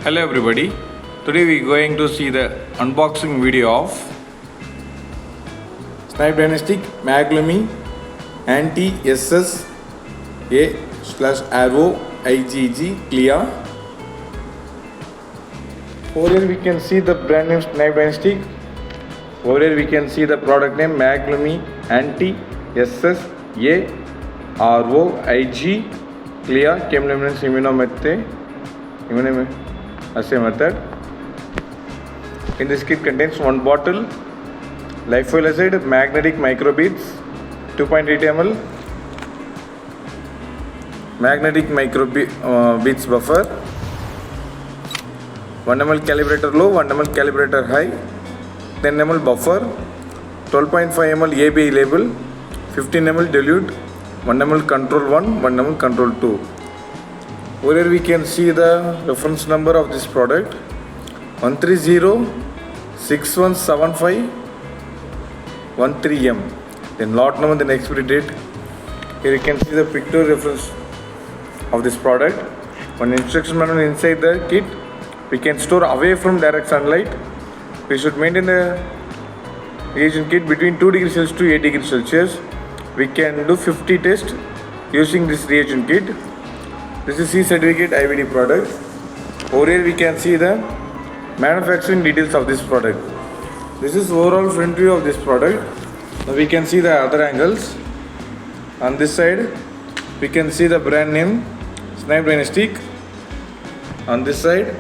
Hello everybody, today we are going to see the unboxing video of Snibe MAGLUMI anti-SS/RoIgG CLIA. Over here we can see the brand name Snibe. Over here we can see the product name MAGLUMI anti-SS/RoIgG CLIA chemiluminescence immunoassay method. In this kit contains one bottle lyophil acid, magnetic microbeads 2.8 ml, magnetic microbeads buffer, 1 ml calibrator low, 1 ml calibrator high, 10 ml buffer, 12.5 ml ABI label, 15 ml dilute, 1 ml control 1, 1 ml control 2. Over here we can see the reference number of this product 130617513M. Then lot number, then expiry date. Here you can see the pictorial reference of this product. One instruction manual inside the kit. We can store away from direct sunlight. We should maintain the reagent kit between 2 degrees Celsius to 8 degrees Celsius. We can do 50 tests using this reagent kit. This is C certificate IVD product. Over here we can see the manufacturing details of this product. This is overall front view of this product. Now we can see the other angles. On this side we can see the brand name Snibe Diagnostics. On this side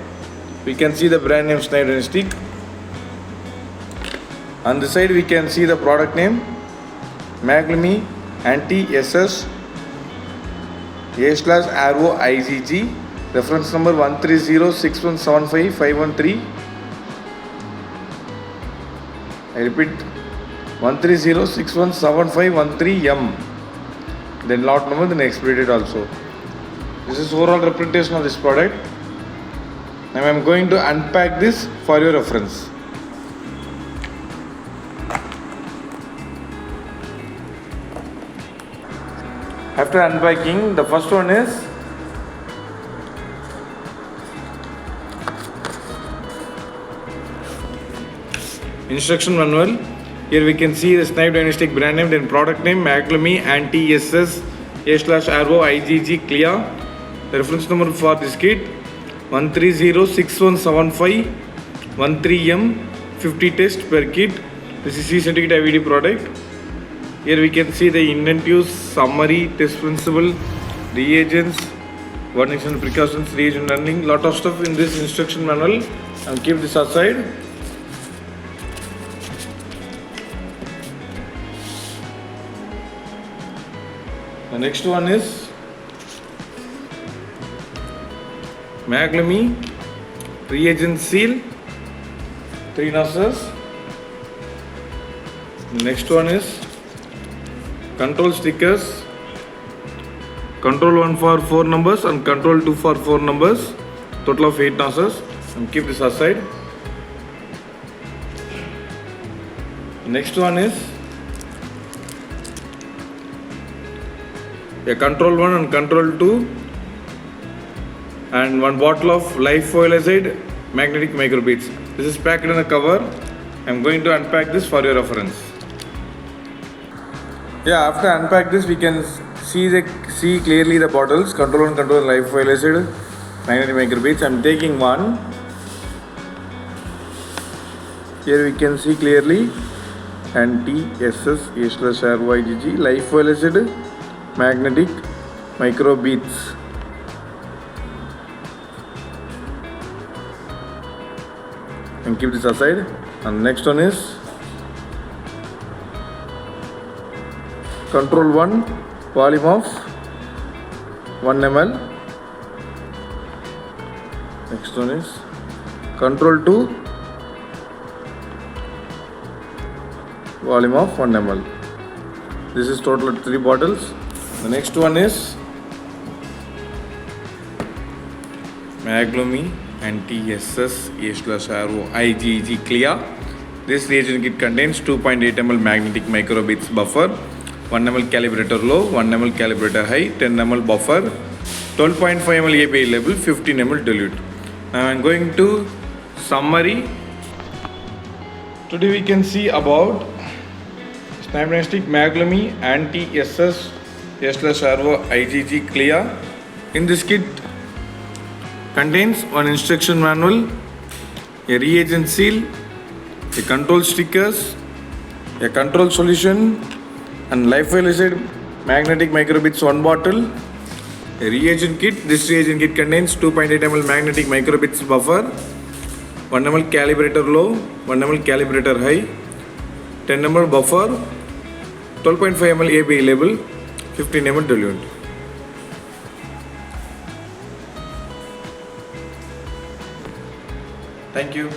we can see the brand name Snibe Diagnostics. On this side we can see the product name MAGLUMI anti-SS/RoIgG, reference number 13061755113. I repeat, 130617513M. Then lot number, then expiry date also. This is overall representation of this product. Now I am going to unpack this for your reference. After unpacking, the first one is instruction manual. Here we can see the Snibe Diagnostics brand name, then product name MAGLUMI anti-SS/RoIgG CLIA. The reference number for this kit 130617513M. 50 tests per kit. This is C certificate IVD product. Here we can see the inventive summary, test principle, reagents, warnings and precautions, reagent handling, lot of stuff in this instruction manual. I'll keep this aside. The next one is MAGLUMI reagent seal, 3 nozzles. The next one is control stickers, control 1 for 4 numbers and control 2 for 4 numbers, total of 8 nozzles, and keep this aside. Next one is a control 1 and control 2 and 1 bottle of lyophil acid magnetic microbeads. This is packed in a cover. I am going to unpack this for your reference. Yeah, after unpack this we can see clearly the bottles, control 1, control lyophil acid, magnetic microbeads. I am taking one. Here we can see clearly anti-SS/RoIgG lyophil acid, magnetic microbeads. And keep this aside. And next one is control 1, volume of 1 ml. Next one is control 2, volume of 1 ml. This is total of 3 bottles. The next one is MAGLUMI anti-SS/RoIgG CLIA. This reagent kit contains 2.8 ml magnetic microbeads buffer, 1 ml calibrator low, 1 ml calibrator high, 10 ml buffer, 12.5 ml API label, 15 ml dilute. Now I'm going to summary. Today we can see about Snibe MAGLUMI anti-SS /RoIgG CLIA. In this kit contains one instruction manual, a reagent seal, a control stickers, a control solution, and lyophilized magnetic microbits 1 bottle. A reagent kit. This reagent kit contains 2.8 ml magnetic microbits buffer, 1 ml calibrator low, 1 ml calibrator high, 10 ml buffer, 12.5 ml API label, 15 ml diluent. Thank you.